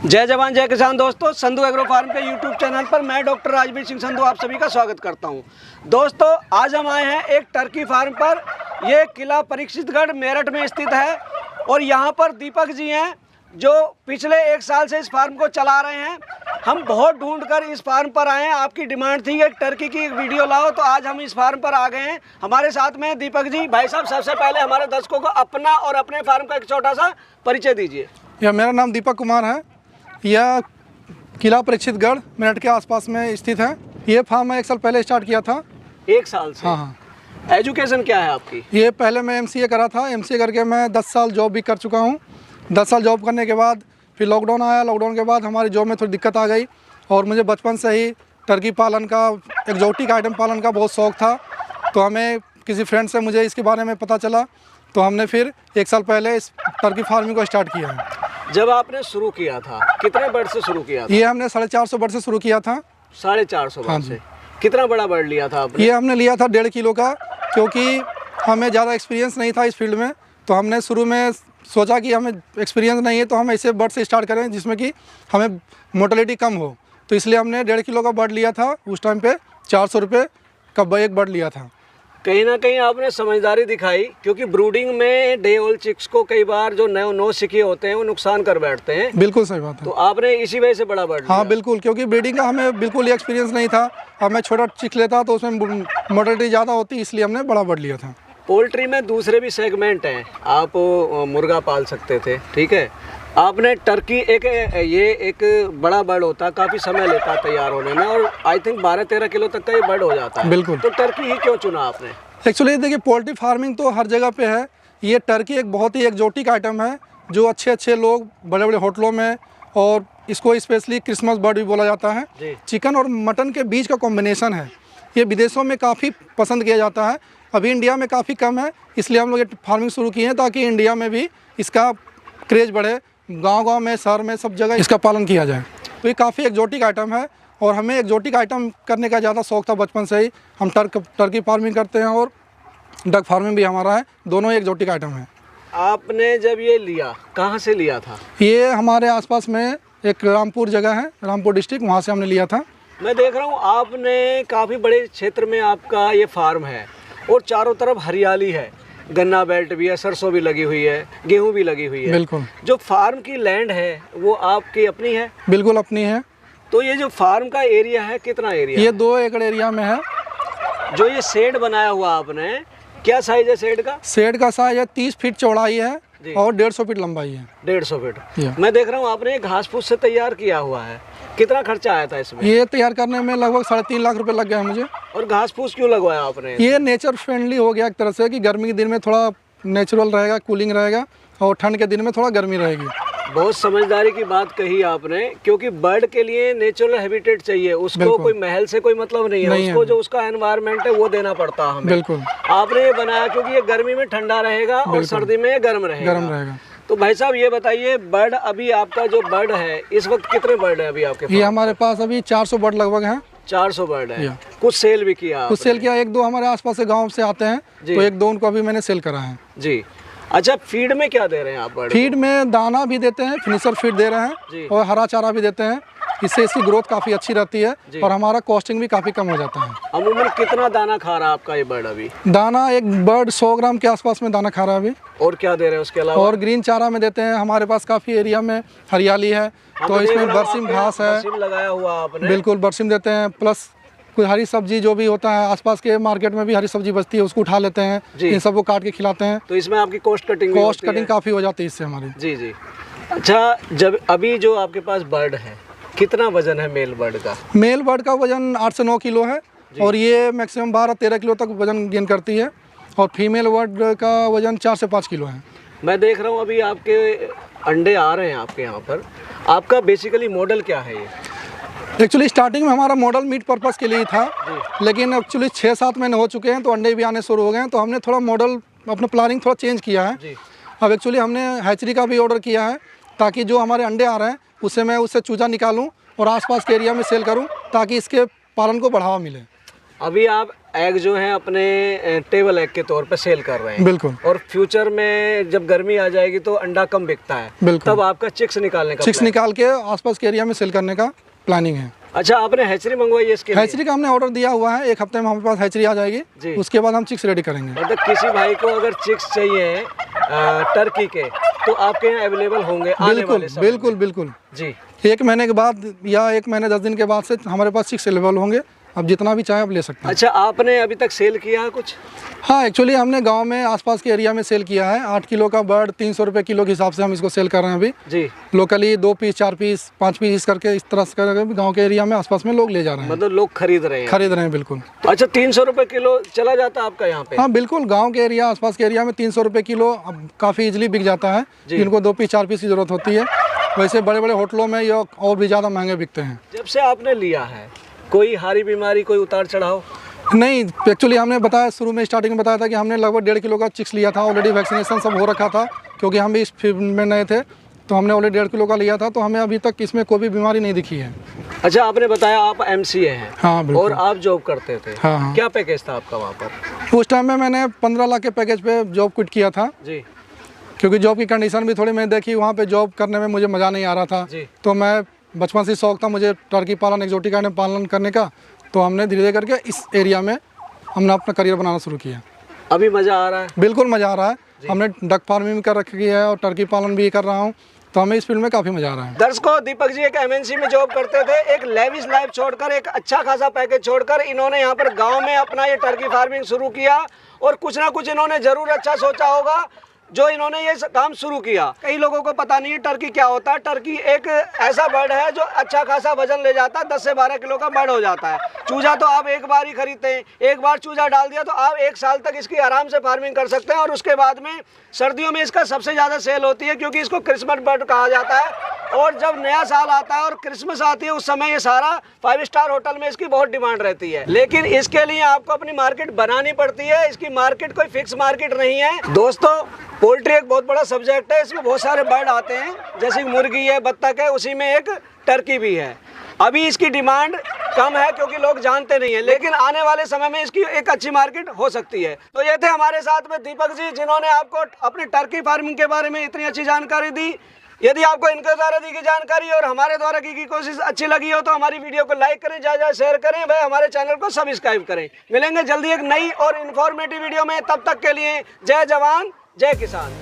जय जवान जय किसान दोस्तों, संधू एग्रो फार्म के यूट्यूब चैनल पर मैं डॉक्टर राजवीर सिंह संधू आप सभी का स्वागत करता हूं। दोस्तों आज हम आए हैं एक टर्की फार्म पर। ये किला परीक्षितगढ़ मेरठ में स्थित है और यहां पर दीपक जी हैं जो पिछले 1 साल से इस फार्म को चला रहे हैं। हम बहुत ढूंढ कर इस फार्म पर आए हैं। आपकी डिमांड थी एक टर्की की एक वीडियो लाओ, तो आज हम इस फार्म पर आ गए हैं। हमारे साथ में दीपक जी। भाई साहब, सबसे पहले हमारे दर्शकों को अपना और अपने फार्म का एक छोटा सा परिचय दीजिए। मेरा नाम दीपक कुमार है। यह किला परीक्षितगढ़ मेरठ के आसपास में स्थित है। ये फार्म मैं 1 साल पहले स्टार्ट किया था। 1 साल से? हाँ। एजुकेशन क्या है आपकी? ये पहले मैं MCA करा था। MCA करके मैं 10 साल जॉब भी कर चुका हूँ। 10 साल जॉब करने के बाद फिर लॉकडाउन आया। लॉकडाउन के बाद हमारी जॉब में थोड़ी दिक्कत आ गई और मुझे बचपन से ही टर्की पालन का, एक्जोटिक आइटम पालन का बहुत शौक़ था। तो हमें किसी फ्रेंड से मुझे इसके बारे में पता चला, तो हमने फिर 1 साल पहले इस टर्की फार्मिंग को स्टार्ट किया है। जब आपने शुरू किया था कितने बर्ड से शुरू किया था? ये हमने 450 बर्ड से शुरू किया था। 450 हाँ बर्ड से? कितना बड़ा बर्ड लिया था आपने? ये हमने लिया था 1.5 किलो का, क्योंकि हमें ज़्यादा एक्सपीरियंस नहीं था इस फील्ड में। तो हमने शुरू में सोचा कि हमें एक्सपीरियंस नहीं है तो हम ऐसे बर्ड से स्टार्ट करें जिसमें कि हमें मोर्टेलिटी कम हो। तो इसलिए हमने 1.5 किलो का बर्ड लिया था। उस टाइम पे 400 रुपये का एक बर्ड लिया था। कहीं ना कहीं आपने समझदारी दिखाई, क्योंकि ब्रूडिंग में डे ओल्ड चिक्स को कई बार जो नौ सिखे होते हैं वो नुकसान कर बैठते हैं। बिल्कुल सही बात है। तो आपने इसी वजह से बड़ा बर्ड? हाँ बिल्कुल, क्योंकि ब्रीडिंग का हमें बिल्कुल एक्सपीरियंस नहीं था। अब मैं छोटा चिक लेता तो उसमें मोर्टेलिटी ज़्यादा होती, इसलिए हमने बड़ा बर्ड लिया था। पोल्ट्री में दूसरे भी सेगमेंट हैं। आप मुर्गा पाल सकते थे, ठीक है। आपने टर्की एक बड़ा बर्ड होता है, काफ़ी समय लेता है तैयार होने में, और आई थिंक 12-13 किलो तक का ये बर्ड हो जाता है। बिल्कुल। तो टर्की ही क्यों चुना आपने? एक्चुअली देखिए, पोल्ट्री फार्मिंग तो हर जगह पे है। ये टर्की एक बहुत ही एक्जोटिक आइटम है जो अच्छे लोग बड़े बड़े होटलों में, और इसको स्पेशली क्रिसमस बर्ड भी बोला जाता है। चिकन और मटन के बीच का कॉम्बिनेशन है। ये विदेशों में काफ़ी पसंद किया जाता है। अभी इंडिया में काफ़ी कम है, इसलिए हम लोग ये फार्मिंग शुरू किए हैं ताकि इंडिया में भी इसका क्रेज़ बढ़े। गांव-गांव में, शहर में, सब जगह इसका पालन किया जाए। तो ये काफ़ी एक्जोटिक आइटम है और हमें एक्जोटिक आइटम करने का ज़्यादा शौक़ था बचपन से ही। हम टर्की फार्मिंग करते हैं और डक फार्मिंग भी हमारा है। दोनों ही एक्जोटिक आइटम है। आपने जब ये लिया, कहाँ से लिया था? ये हमारे आसपास में एक रामपुर जगह है, रामपुर डिस्ट्रिक्ट, वहाँ से हमने लिया था। मैं देख रहा हूँ आपने काफ़ी बड़े क्षेत्र में आपका ये फार्म है और चारों तरफ हरियाली है। गन्ना बेल्ट भी है, सरसों भी लगी हुई है, गेहूं भी लगी हुई है। बिल्कुल। जो फार्म की लैंड है वो आपकी अपनी है? बिल्कुल अपनी है। तो ये जो फार्म का एरिया है, कितना एरिया? ये 2 एकड़ एरिया में है। जो ये शेड बनाया हुआ आपने, क्या साइज है शेड का? शेड का साइज है 30 फीट चौड़ाई है और 150 फीट लंबाई है। 150 फीट। मैं देख रहा हूँ आपने घास फूस से तैयार किया हुआ है। कितना खर्चा आया था इसमें? ये तैयार करने में लगभग 3.5 लाख रुपए लग गया है मुझे। और घास फूस क्यों लगवाया आपने? ये नेचर फ्रेंडली हो गया एक तरह से, कि गर्मी के दिन में थोड़ा नेचुरल रहेगा, कूलिंग रहेगा, और ठंड के दिन में थोड़ा गर्मी रहेगी। बहुत समझदारी की बात कही आपने, क्योंकि बर्ड के लिए नेचुरल हैबिटेट चाहिए। उसको कोई महल से कोई मतलब नहीं है, उसको जो उसका एनवायरनमेंट है वो देना पड़ता है हमें। बिल्कुल। आपने ये बनाया क्योंकि ये गर्मी में ठंडा रहेगा और सर्दी में गर्म रहेगा। तो भाई साहब ये बताइए, बर्ड अभी आपका जो बर्ड है इस वक्त कितने बर्ड है अभी आपके पास? ये हमारे पास अभी 400 बर्ड लगभग हैं। 400 बर्ड है। कुछ सेल भी किया? कुछ सेल किया, 1-2 हमारे आसपास से गाँव से आते हैं, तो 1-2 उनको अभी मैंने सेल करा है। जी। अच्छा, फीड में क्या दे रहे हैं आप बर्ड? फीड में दाना भी देते हैं, फिनिशर फीड दे रहे हैं और हरा चारा भी देते हैं। इससे इसकी ग्रोथ काफ़ी अच्छी रहती है और हमारा कॉस्टिंग भी काफ़ी कम हो जाता है। अमूमन कितना दाना खा रहा है आपका ये बर्ड अभी? दाना एक बर्ड 100 ग्राम के आसपास में दाना खा रहा है अभी। और क्या दे रहे हैं उसके अलावा? और ग्रीन चारा में देते हैं। हमारे पास काफ़ी एरिया में हरियाली है, तो इसमें बरसिम घास है। बरसिम लगाया हुआ आपने? बिल्कुल, बरसिम देते हैं। प्लस कोई हरी सब्जी जो भी होता है, आसपास के मार्केट में भी हरी सब्जी बचती है, उसको उठा लेते हैं, इन सबको काट के खिलाते हैं। तो इसमें आपकी कॉस्ट कटिंग काफ़ी हो जाती है इससे हमारी। जी। अच्छा, जब अभी जो आपके पास बर्ड है, कितना वजन है मेल बर्ड का? मेल बर्ड का वजन 8 से 9 किलो है और ये मैक्सिमम 12-13 किलो तक वजन गेन करती है, और फीमेल बर्ड का वजन 4 से 5 किलो है। मैं देख रहा हूँ अभी आपके अंडे आ रहे हैं आपके यहाँ पर। आपका बेसिकली मॉडल क्या है ये? एक्चुअली स्टार्टिंग में हमारा मॉडल मीट पर्पस के लिए ही था, लेकिन एक्चुअली 6-7 महीने हो चुके हैं तो अंडे भी आने शुरू हो गए हैं, तो हमने थोड़ा मॉडल, अपना प्लानिंग थोड़ा चेंज किया है। अब एक्चुअली हमने हैचरी का भी ऑर्डर किया है, ताकि जो हमारे अंडे आ रहे हैं उससे चूजा निकालूं और आसपास के एरिया में सेल करूं, ताकि इसके पालन को बढ़ावा मिले। अभी आप एग जो है अपने टेबल एग के तौर पे सेल कर रहे हैं। बिल्कुल। और फ्यूचर में जब गर्मी आ जाएगी तो अंडा कम बिकता है, बिल्कुल। तब आपका चिक्स निकालने का चिक्स निकाल के आसपास के एरिया में सेल करने का प्लानिंग है। अच्छा, आपने हैचरी मंगवाई है इसके लिए? हैचरी का हमने ऑर्डर दिया हुआ है, 1 हफ्ते में हमारे पास हैचरी आ जाएगी जी। उसके बाद हम चिक्स रेडी करेंगे। मतलब किसी भाई को अगर चिक्स चाहिए टर्की के तो आपके यहाँ अवेलेबल होंगे आने बिल्कुल वाले समय में? बिल्कुल बिल्कुल जी। 1 महीने के बाद या 1 महीने 10 दिन के बाद से हमारे पास चिक्स अवेलेबल होंगे। अब जितना भी चाहे आप ले सकते हैं। अच्छा, आपने अभी तक सेल किया है कुछ? हाँ, एक्चुअली हमने गांव में आसपास के एरिया में सेल किया है। 8 किलो का बर्ड 300 रुपये किलो के हिसाब से हम इसको सेल कर रहे हैं अभी जी। लोकली 2 पीस 4 पीस 5 पीस करके इस तरह से करके गांव के एरिया में आसपास में लोग ले जा रहे हैं। मतलब लोग खरीद रहे हैं? बिल्कुल। अच्छा, 300 रुपये किलो चला जाता है आपका यहाँ पे? हाँ बिल्कुल, गांव के एरिया आसपास के एरिया में 300 रुपये किलो अब काफ़ी इजीली बिक जाता है। इनको 2 पीस 4 पीस की ज़रूरत होती है। वैसे बड़े बड़े होटलों में ये और भी ज़्यादा महंगे बिकते हैं। जब से आपने लिया है कोई हारी बीमारी, कोई उतार चढ़ाव? नहीं, एक्चुअली हमने बताया शुरू में स्टार्टिंग में बताया था कि हमने लगभग 1.5 किलो का चिक्स लिया था। ऑलरेडी वैक्सीनेशन सब हो रखा था क्योंकि हम भी इस फील्ड में नए थे, तो हमने ऑलरेडी 1.5 किलो का लिया था। तो हमें अभी तक इसमें कोई भी बीमारी नहीं दिखी है। अच्छा, आपने बताया आप MCA हैं। हाँ बिल्कुल। और आप जॉब करते थे। हाँ। क्या पैकेज था आपका वहाँ पर? उस टाइम में मैंने 15 लाख के पैकेज पे जॉब क्विट किया था जी। क्योंकि जॉब की कंडीशन भी थोड़ी मैंने देखी। वहाँ पे जॉब करने में मुझे मज़ा नहीं आ रहा था। तो मैं बचपन से शौक था मुझे टर्की पालन, एक्जोटिक आइटम पालन करने का। तो हमने धीरे धीरे करके इस एरिया में हमने अपना करियर बनाना शुरू किया। अभी मज़ा आ रहा है? बिल्कुल मज़ा आ रहा है। हमने डक फार्मिंग कर रखी है और टर्की पालन भी कर रहा हूँ, तो हमें इस फील्ड में काफ़ी मज़ा आ रहा है। दर्शकों, दीपक जी एक MNC में जॉब करते थे। एक लेविश लाइफ छोड़कर, एक अच्छा खासा पैकेज छोड़कर इन्होंने यहाँ पर गांव में अपना ये टर्की फार्मिंग शुरू किया। और कुछ ना कुछ इन्होंने ज़रूर अच्छा सोचा होगा जो इन्होंने ये काम शुरू किया। कई लोगों को पता नहीं है टर्की क्या होता है। टर्की एक ऐसा बर्ड है जो अच्छा खासा वजन ले जाता है, 10 से 12 किलो का बर्ड हो जाता है। चूजा तो आप एक बार ही खरीदते हैं, एक बार चूजा डाल दिया तो आप 1 साल तक इसकी आराम से फार्मिंग कर सकते हैं। और उसके बाद में सर्दियों में इसका सबसे ज़्यादा सेल होती है क्योंकि इसको क्रिसमस बर्ड कहा जाता है। और जब नया साल आता है और क्रिसमस आती है उस समय ये सारा 5 स्टार होटल में इसकी बहुत डिमांड रहती है। लेकिन इसके लिए आपको अपनी मार्केट बनानी पड़ती है। इसकी मार्केट कोई फिक्स मार्केट नहीं है। दोस्तों, पोल्ट्री एक बहुत बड़ा सब्जेक्ट है। इसमें बहुत सारे बर्ड आते हैं, जैसे मुर्गी है, बत्तख है, उसी में एक टर्की भी है। अभी इसकी डिमांड कम है क्योंकि लोग जानते नहीं है, लेकिन आने वाले समय में इसकी एक अच्छी मार्केट हो सकती है। तो ये थे हमारे साथ में दीपक जी, जिन्होंने आपको अपनी टर्की फार्मिंग के बारे में इतनी अच्छी जानकारी दी। यदि आपको इनके द्वारा दी गई जानकारी और हमारे द्वारा की कोशिश अच्छी लगी हो तो हमारी वीडियो को लाइक करें, ज़्यादा शेयर करें, वह हमारे चैनल को सब्सक्राइब करें। मिलेंगे जल्दी एक नई और इन्फॉर्मेटिव वीडियो में। तब तक के लिए जय जवान जय किसान।